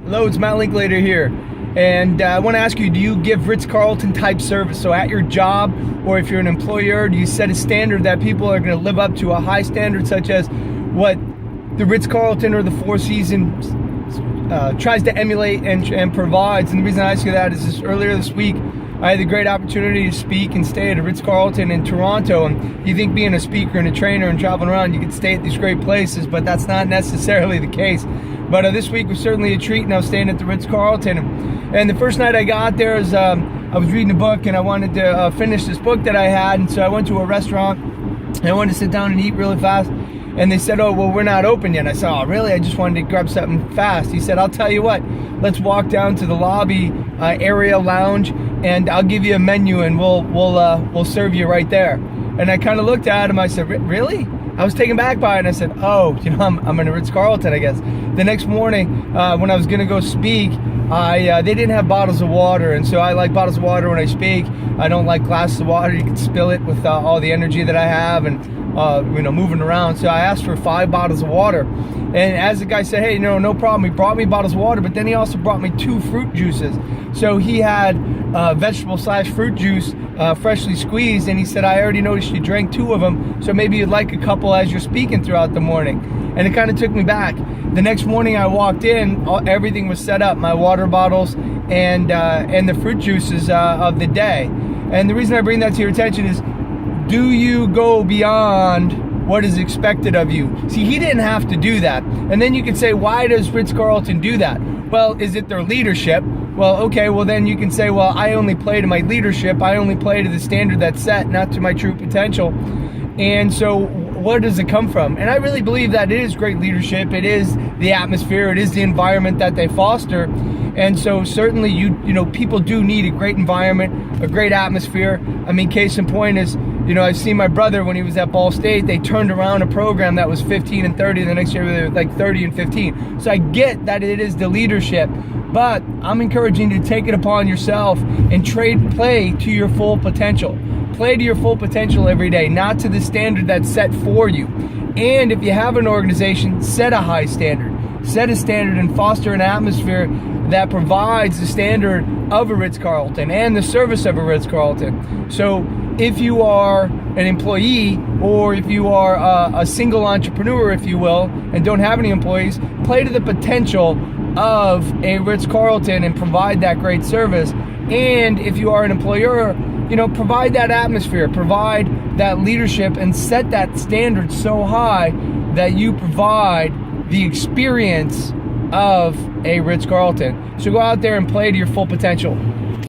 Hello, it's Matt Linklater here, and I want to ask you, do you give Ritz-Carlton type service? So at your job, or if you're an employer, do you set a standard that people are going to live up to, a high standard such as what the Ritz-Carlton or the Four Seasons tries to emulate and provides? And the reason I ask you that is earlier this week, I had the great opportunity to speak and stay at a Ritz-Carlton in Toronto. And you think being a speaker and a trainer and traveling around, you can stay at these great places, but that's not necessarily the case. But this week was certainly a treat, and I was staying at the Ritz-Carlton. And the first night I got there, I was reading a book, and I wanted to finish this book that I had. And so I went to a restaurant, and I wanted to sit down and eat really fast. And they said, "Oh, well, we're not open yet." I said, "Oh, really? I just wanted to grab something fast." He said, "I'll tell you what, let's walk down to the lobby area lounge, and I'll give you a menu, and we'll serve you right there." And I kind of looked at him. I said, "Really?" I was taken back by it, and I said, "Oh, I'm in a Ritz-Carlton, I guess." The next morning, when I was going to go speak, they didn't have bottles of water, and so I like bottles of water when I speak. I don't like glasses of water. You can spill it with all the energy that I have and moving around. So I asked for 5 bottles of water, and as the guy said, "Hey, no problem." He brought me bottles of water, but then he also brought me 2 fruit juices. So he had vegetable/fruit juice, freshly squeezed, and he said, "I already noticed you drank 2 of them, so maybe you'd like a couple as you're speaking throughout the morning." And it kind of took me back. The next morning I walked in, everything was set up, my water bottles and the fruit juices of the day. And the reason I bring that to your attention is, do you go beyond what is expected of you? See, he didn't have to do that. And then you could say, why does Ritz-Carlton do that? Well, is it their leadership? Well, okay, well then you can say, well, I only play to my leadership. I only play to the standard that's set, not to my true potential. And so where does it come from? And I really believe that it is great leadership. It is the atmosphere. It is the environment that they foster. And so certainly people do need a great environment, a great atmosphere. I mean, case in point is, I've seen my brother when he was at Ball State, they turned around a program that was 15 and 30. The next year they were like 30 and 15. So I get that it is the leadership, but I'm encouraging you to take it upon yourself and play to your full potential. Play to your full potential every day, not to the standard that's set for you. And if you have an organization, set a high standard. Set a standard and foster an atmosphere that provides the standard of a Ritz-Carlton and the service of a Ritz-Carlton. So if you are an employee, or if you are a single entrepreneur, if you will, and don't have any employees, play to the potential of a Ritz-Carlton and provide that great service. And if you are an employer, provide that atmosphere, provide that leadership, and set that standard so high that you provide the experience of a Ritz-Carlton. So go out there and play to your full potential.